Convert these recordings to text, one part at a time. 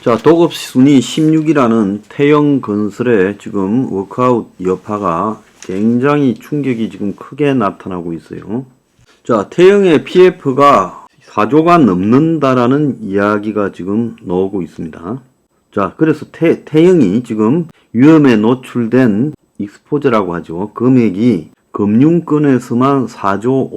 자, 도급 순위 16이라는 태영건설의 지금 워크아웃 여파가 굉장히 충격이 지금 크게 나타나고 있어요. 자, 태영의 PF가 4조가 넘는다라는 이야기가 지금 나오고 있습니다. 자, 그래서 태영이 지금 위험에 노출된 익스포저라고 하죠. 금액이 금융권에서만 4조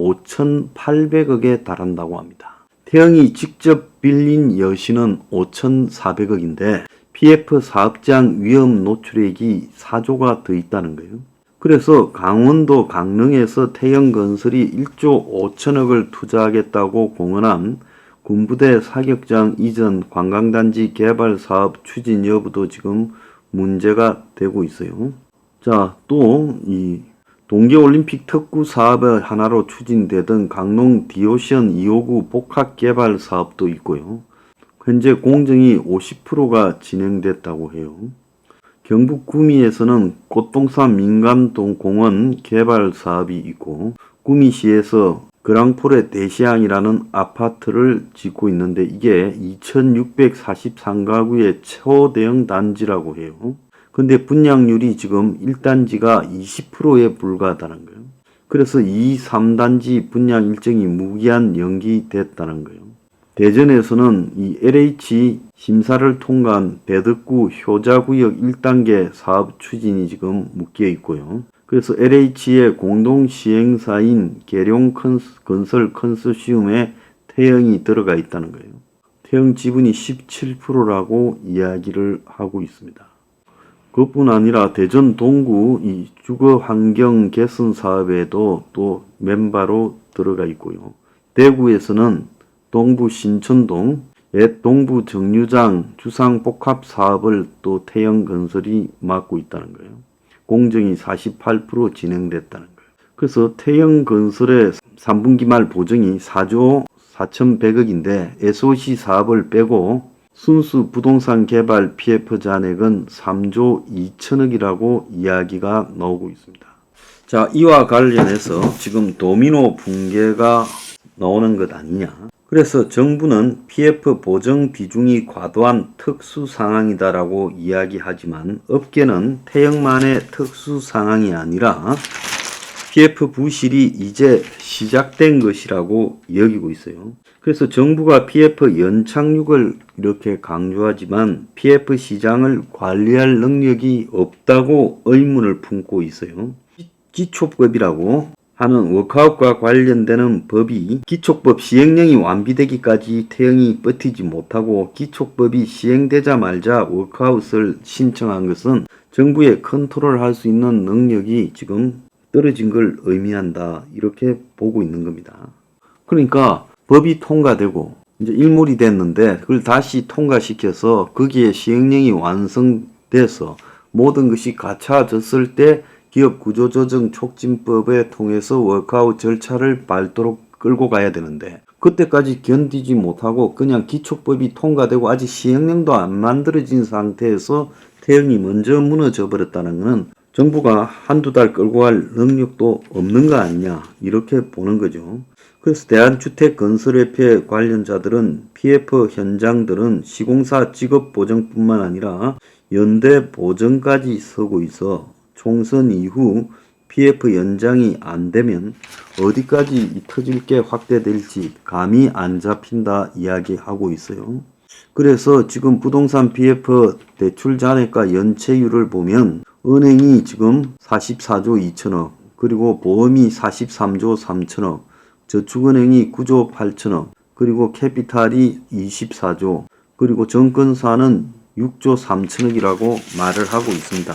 5,800억에 달한다고 합니다. 태영이 직접 빌린 여신은 5,400억인데 PF 사업장 위험 노출액이 4조가 더 있다는 거예요. 그래서 강원도 강릉에서 태영건설이 1조 5천억을 투자하겠다고 공언한 군부대 사격장 이전 관광단지 개발 사업 추진 여부도 지금 문제가 되고 있어요. 자, 또 이 동계올림픽 특구 사업의 하나로 추진되던 강릉 디오션 259 복합 개발 사업도 있고요. 현재 공정이 50%가 진행됐다고 해요. 경북 구미에서는 꽃동산 민감동공원 개발 사업이 있고 구미시에서 그랑폴의 대시항이라는 아파트를 짓고 있는데 이게 2643가구의 초대형 단지라고 해요. 근데 분양률이 지금 1단지가 20%에 불과하다는 거예요. 그래서 2, 3단지 분양 일정이 무기한 연기됐다는 거예요. 대전에서는 이 LH 심사를 통과한 배덕구 효자구역 1단계 사업 추진이 지금 묶여 있고요. 그래서 LH의 공동시행사인 계룡건설 컨소시움에 태영이 들어가 있다는 거예요. 태영 지분이 17%라고 이야기를 하고 있습니다. 그뿐 아니라 대전 동구 이 주거 환경 개선 사업에도 또 멤버로 들어가 있고요. 대구에서는 동부 신천동 옛 동부 정류장 주상 복합 사업을 또 태영건설이 맡고 있다는 거예요. 공정이 48% 진행됐다는 거예요. 그래서 태영건설의 3분기 말 보정이 4조 4,100억인데 SOC 사업을 빼고 순수 부동산 개발 PF 잔액은 3조 2천억이라고 이야기가 나오고 있습니다. 자, 이와 관련해서 지금 도미노 붕괴가 나오는 것 아니냐. 그래서 정부는 PF 보정 비중이 과도한 특수 상황이다라고 이야기하지만 업계는 태영만의 특수 상황이 아니라 PF 부실이 이제 시작된 것이라고 여기고 있어요. 그래서 정부가 PF 연착륙을 이렇게 강조하지만 PF 시장을 관리할 능력이 없다고 의문을 품고 있어요. 기초법이라고 하는 워크아웃과 관련되는 법이 기초법 시행령이 완비되기까지 태영이 버티지 못하고 기초법이 시행되자마자 워크아웃을 신청한 것은 정부의 컨트롤할 수 있는 능력이 지금 떨어진 걸 의미한다. 이렇게 보고 있는 겁니다. 그러니까 법이 통과되고 이제 일몰이 됐는데 그걸 다시 통과시켜서 거기에 시행령이 완성돼서 모든 것이 갖춰졌을 때 기업구조조정 촉진법에 통해서 워크아웃 절차를 밟도록 끌고 가야 되는데 그때까지 견디지 못하고 그냥 기초법이 통과되고 아직 시행령도 안 만들어진 상태에서 태영이 먼저 무너져 버렸다는 것은 정부가 한두 달 끌고 갈 능력도 없는 거 아니냐 이렇게 보는 거죠. 그래서 대한주택건설협회 관련자들은 PF 현장들은 시공사 직업보정뿐만 아니라 연대보정까지 서고 있어 총선 이후 PF 연장이 안 되면 어디까지 터질 게 확대될지 감이 안 잡힌다 이야기하고 있어요. 그래서 지금 부동산 PF 대출 잔액과 연체율을 보면 은행이 지금 44조 2천억 그리고 보험이 43조 3천억 저축은행이 9조 8천억 그리고 캐피탈이 24조 그리고 정권사는 6조 3천억이라고 말을 하고 있습니다.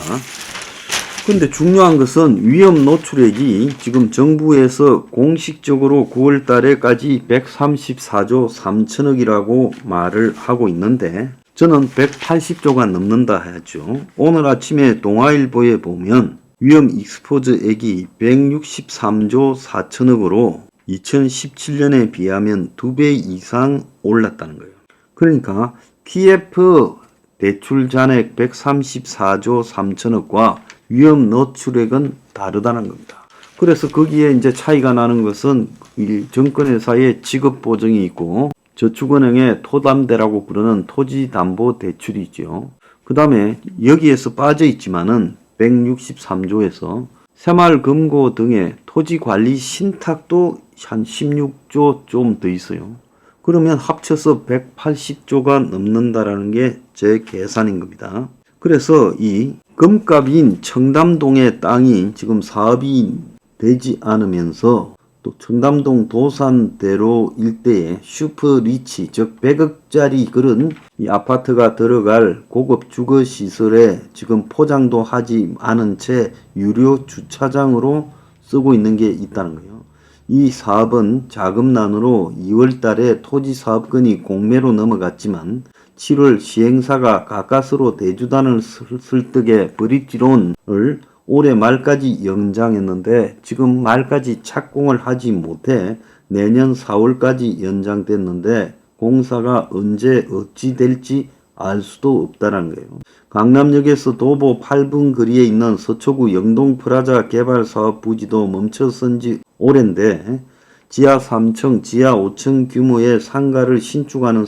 근데 중요한 것은 위험 노출액이 지금 정부에서 공식적으로 9월 달에까지 134조 3천억이라고 말을 하고 있는데 저는 180조가 넘는다 하죠. 오늘 아침에 동아일보에 보면 위험 익스포저액이 163조 4천억으로 2017년에 비하면 2배 이상 올랐다는 거예요. 그러니까 PF 대출 잔액 134조 3천억과 위험 노출액은 다르다는 겁니다. 그래서 거기에 이제 차이가 나는 것은 이 정권회사의 직업 보정이 있고 저축은행의 토담대라고 부르는 토지담보대출이죠. 그 다음에 여기에서 빠져 있지만은 163조에서 새마을금고 등의 토지관리 신탁도 한 16조 좀 더 있어요. 그러면 합쳐서 180조가 넘는다라는 게 제 계산인 겁니다. 그래서 이 금값인 청담동의 땅이 지금 사업이 되지 않으면서 또 청담동 도산대로 일대에 슈퍼리치, 즉 100억짜리 그런 이 아파트가 들어갈 고급 주거시설에 지금 포장도 하지 않은 채 유료 주차장으로 쓰고 있는 게 있다는 거예요. 이 사업은 자금난으로 2월 달에 토지사업권이 공매로 넘어갔지만 7월 시행사가 가까스로 대주단을 설득해 브릿지론을 올해 말까지 연장했는데 지금 말까지 착공을 하지 못해 내년 4월까지 연장됐는데 공사가 언제 어찌 될지 알 수도 없다는 거예요. 강남역에서 도보 8분 거리에 있는 서초구 영동프라자 개발사업 부지도 멈춰선 지 오랜데 지하 3층, 지하 5층 규모의 상가를 신축하는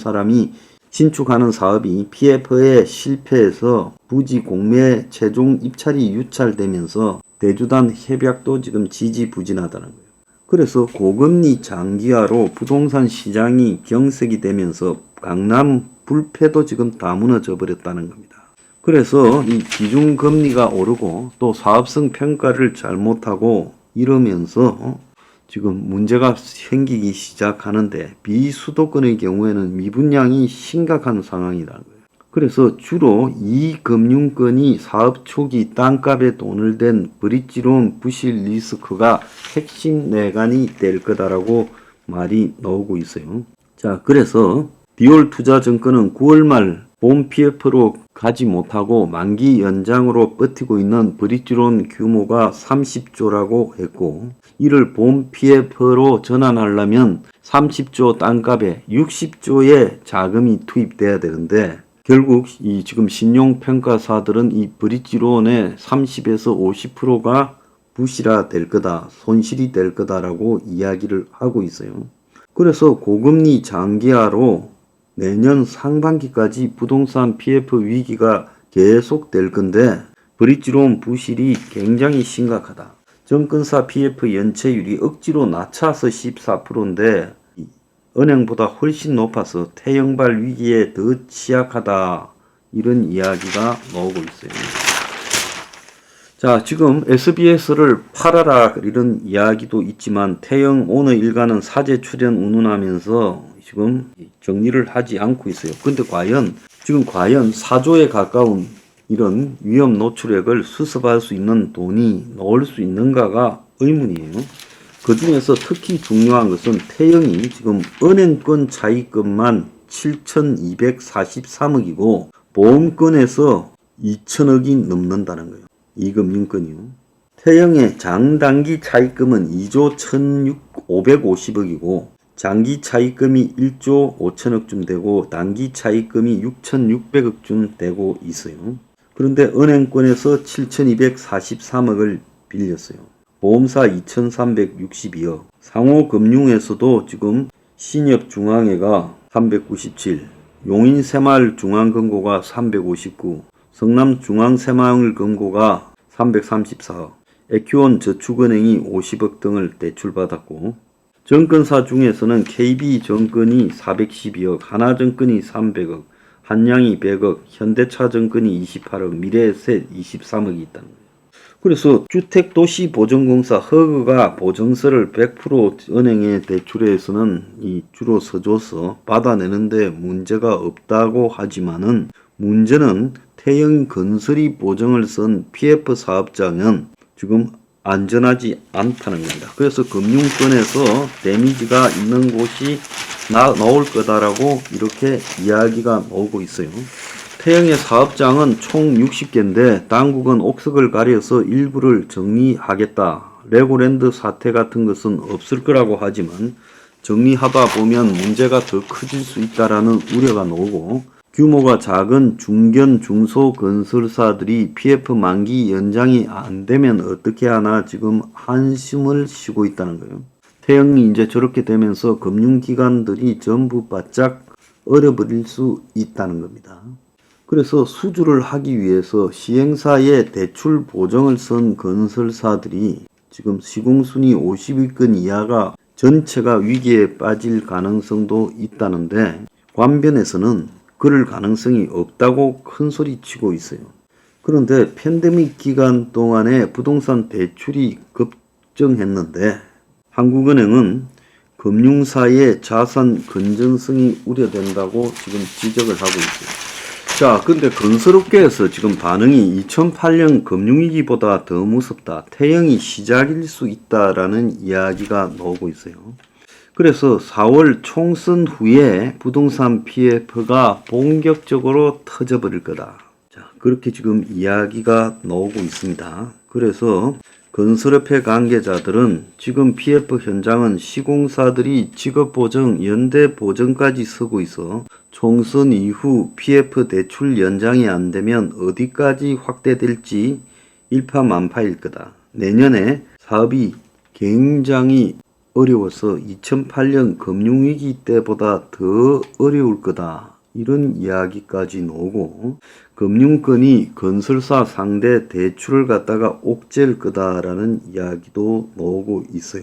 사업이 PF에 실패해서 부지 공매 최종 입찰이 유찰되면서 대주단 협약도 지금 지지부진하다는 거예요. 그래서 고금리 장기화로 부동산 시장이 경색이 되면서 강남 불패도 지금 다 무너져 버렸다는 겁니다. 그래서 이 기준금리가 오르고 또 사업성 평가를 잘못하고 이러면서 지금 문제가 생기기 시작하는데 비수도권의 경우에는 미분양이 심각한 상황이라는 거예요. 그래서 주로 이 금융권이 사업 초기 땅값에 돈을 댄 브릿지론 부실 리스크가 핵심 내관이 될 거다라고 말이 나오고 있어요. 자, 그래서 디올투자증권은 9월 말 본 PF로 가지 못하고 만기 연장으로 버티고 있는 브릿지론 규모가 30조라고 했고 이를 본 PF로 전환하려면 30조 땅값에 60조의 자금이 투입돼야 되는데 결국 이 지금 신용평가사들은 이 브릿지론의 30에서 50%가 부실화 될 거다, 손실이 될 거다라고 이야기를 하고 있어요. 그래서 고금리 장기화로 내년 상반기까지 부동산 PF 위기가 계속될 건데 브릿지론 부실이 굉장히 심각하다. 정권사 PF 연체율이 억지로 낮춰서 14%인데 은행보다 훨씬 높아서 태형발 위기에 더 취약하다. 이런 이야기가 나오고 있어요. 자, 지금 SBS를 팔아라 이런 이야기도 있지만 태형 오너 일가는 사제 출연 운운하면서 지금 정리를 하지 않고 있어요. 근데 과연 4조에 가까운 이런 위험 노출액을 수습할 수 있는 돈이 나올 수 있는가가 의문이에요. 그 중에서 특히 중요한 것은 태형이 지금 은행권 차입금만 7,243억이고 보험권에서 2천억이 넘는다는 거예요. 이금융권이요. 태형의 장단기 차입금은 2조 1,550억이고 장기 차입금이 1조 5천억쯤 되고 단기 차입금이 6,600억쯤 되고 있어요. 그런데 은행권에서 7,243억을 빌렸어요. 보험사 2,362억, 상호금융에서도 지금 신협중앙회가 397, 용인새마을중앙금고가 359, 성남중앙새마을금고가 334억, 에큐온저축은행이 50억 등을 대출받았고 정권사 중에서는 KB증권이 412억, 하나증권이 300억, 한양이 100억, 현대차증권이 28억, 미래에셋 23억이 있다는 거예요. 그래서 주택도시보증공사 허그가 보증서를 100% 은행에 대출해서는 주로 서줘서 받아내는데 문제가 없다고 하지만은 문제는 태형 건설이 보증을 쓴 PF 사업장은 지금 안전하지 않다는 겁니다. 그래서 금융권에서 데미지가 있는 곳이 나올 거다라고 이렇게 이야기가 나오고 있어요. 태형의 사업장은 총 60개인데 당국은 옥석을 가려서 일부를 정리하겠다. 레고랜드 사태 같은 것은 없을 거라고 하지만 정리하다 보면 문제가 더 커질 수 있다라는 우려가 나오고 규모가 작은 중견 중소건설사들이 PF 만기 연장이 안 되면 어떻게 하나 지금 한숨을 쉬고 있다는 거예요. 태형이 이제 저렇게 되면서 금융기관들이 전부 바짝 얼어버릴 수 있다는 겁니다. 그래서 수주를 하기 위해서 시행사에 대출 보증을 쓴 건설사들이 지금 시공순위 50위권 이하가 전체가 위기에 빠질 가능성도 있다는데, 관변에서는 그럴 가능성이 없다고 큰소리치고 있어요. 그런데 팬데믹 기간 동안에 부동산 대출이 급증했는데 한국은행은 금융사의 자산 건전성이 우려된다고 지금 지적을 하고 있어요. 자, 근데 건설업계에서 지금 반응이 2008년 금융위기보다 더 무섭다, 태형이 시작일 수 있다라는 이야기가 나오고 있어요. 그래서 4월 총선 후에 부동산 PF가 본격적으로 터져버릴 거다. 자, 그렇게 지금 이야기가 나오고 있습니다. 그래서 건설업계 관계자들은 지금 PF 현장은 시공사들이 직업보증, 연대보증까지 서고 있어 총선 이후 PF 대출 연장이 안 되면 어디까지 확대될지 일파만파일 거다. 내년에 사업이 굉장히 어려워서 2008년 금융위기 때보다 더 어려울 거다, 이런 이야기까지 나오고, 금융권이 건설사 상대 대출을 갖다가 옥죄일 거다라는 이야기도 나오고 있어요.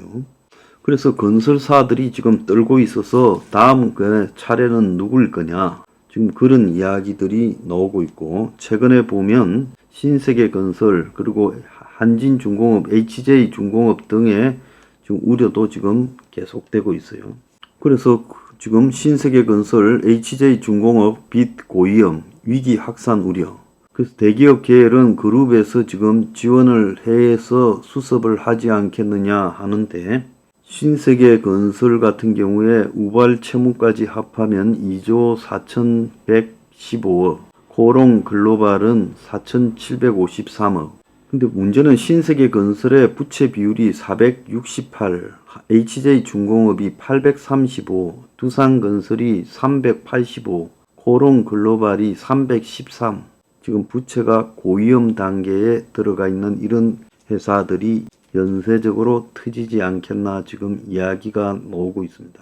그래서 건설사들이 지금 떨고 있어서 다음 차례는 누굴 거냐, 지금 그런 이야기들이 나오고 있고, 최근에 보면 신세계건설 그리고 한진중공업, HJ중공업 등의 지금 우려도 지금 계속되고 있어요. 그래서 지금 신세계건설, HJ중공업 빚 고위험, 위기 확산 우려. 그래서 대기업 계열은 그룹에서 지금 지원을 해서 수습을 하지 않겠느냐 하는데, 신세계건설 같은 경우에 우발 채무까지 합하면 2조 4,115억, 코롱글로벌은 4,753억. 근데 문제는 신세계건설의 부채 비율이 468, HJ중공업이 835, 두산건설이 385, 코롱글로벌이 313. 지금 부채가 고위험 단계에 들어가 있는 이런 회사들이 연쇄적으로 터지지 않겠나 지금 이야기가 나오고 있습니다.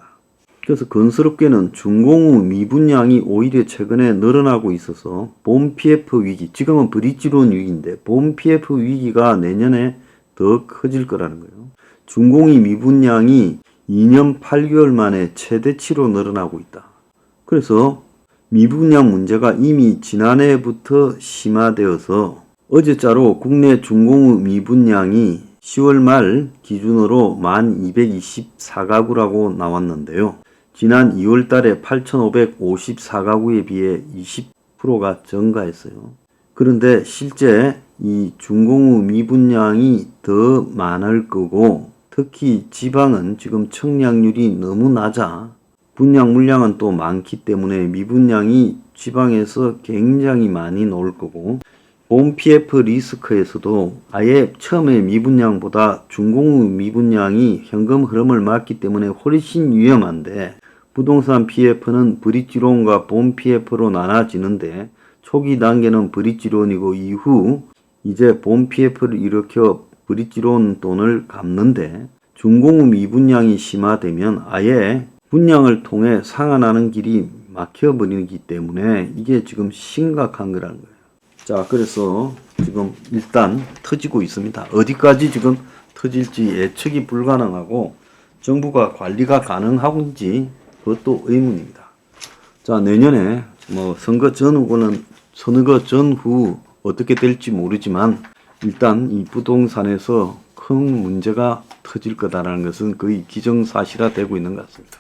그래서 건설업계는 준공후 미분양이 오히려 최근에 늘어나고 있어서 본 PF 위기, 지금은 브릿지론 위기인데 본 PF 위기가 내년에 더 커질 거라는 거예요. 준공이 미분양이 2년 8개월 만에 최대치로 늘어나고 있다. 그래서 미분양 문제가 이미 지난해부터 심화되어서 어제자로 국내 준공후 미분양이 10월 말 기준으로 1,224가구라고 나왔는데요. 지난 2월 달에 8,554가구에 비해 20%가 증가했어요. 그런데 실제 이 준공후 미분양이 더 많을 거고, 특히 지방은 지금 청약률이 너무 낮아 분양 물량은 또 많기 때문에 미분양이 지방에서 굉장히 많이 나올 거고, 본 PF 리스크에서도 아예 처음에 미분양보다 준공후 미분양이 현금 흐름을 막기 때문에 훨씬 위험한데, 부동산 PF는 브릿지론과 본 PF로 나눠지는데 초기 단계는 브릿지론이고 이후 이제 본 PF를 일으켜 브릿지론 돈을 갚는데, 준공후 미분양이 심화되면 아예 분양을 통해 상환하는 길이 막혀버리기 때문에 이게 지금 심각한 거라는 거예요. 자, 그래서 지금 일단 터지고 있습니다. 어디까지 지금 터질지 예측이 불가능하고 정부가 관리가 가능한지 그것도 의문입니다. 자, 내년에 뭐 선거 전후 어떻게 될지 모르지만 일단 이 부동산에서 큰 문제가 터질 거다라는 것은 거의 기정사실화 되고 있는 것 같습니다.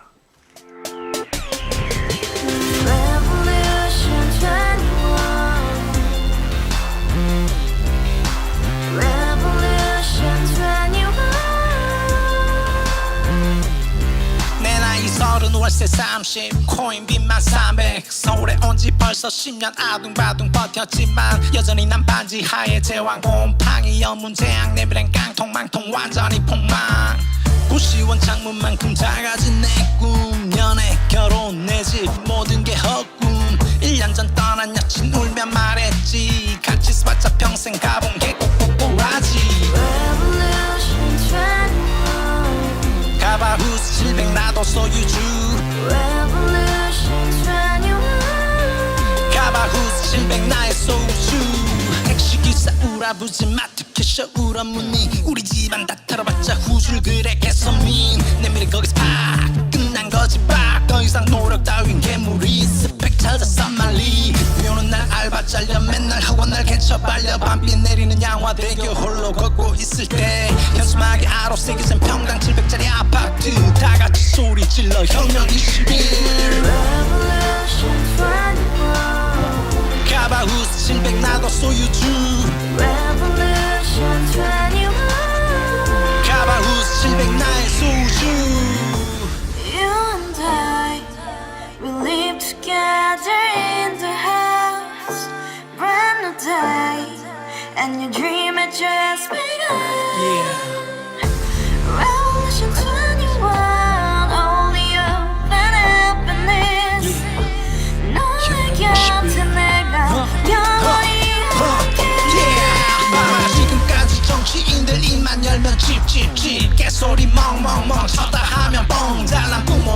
월세 30 코인빚만 300 서울에 온지 벌써 10년 아둥바둥 버텼지만 여전히 난 반지 하에 제왕 곰팡이 연문제약 내비랑 깡통망통 완전히 폭망 고시원 창문만큼 작아진 내 꿈 연애 결혼 내 집 모든 게 헛꿈 1년 전 떠난 여친 울며 말했지 같이 살자 평생 가본 게 꼭꼭꼭하지 가봐 싸우라부지 마트캐셔 울어무니 우리 집안 다 털어봤자 후줄 그래 개선민 내 미래 거기서 팍 끝난 거지 팍더 이상 노력 따윈 괴물이 스펙 찾아서 말리 비오는 날 알바 잘려 맨날 학원 날 개쳐 발려 밤비 내리는 양화대교 홀로 걷고 있을 때 현수막에 아로 새겨진 평당 700짜리 아파트 다같이 소리 질러 혁명 21 Revolution 21 가바우스 700 나도 소유주 Revolution 21 가바우스 700 나의 소주 You and I, we live together in the house. Brand new day, and your dream had just begun. Revolution 21, only open happiness. 너의 곁에 내가 영원히 Yeah. 지금까지 정치인들 입만 열면 찝찝찝 개소리 멍멍멍 쳤다 하면 뻥 잘난 부모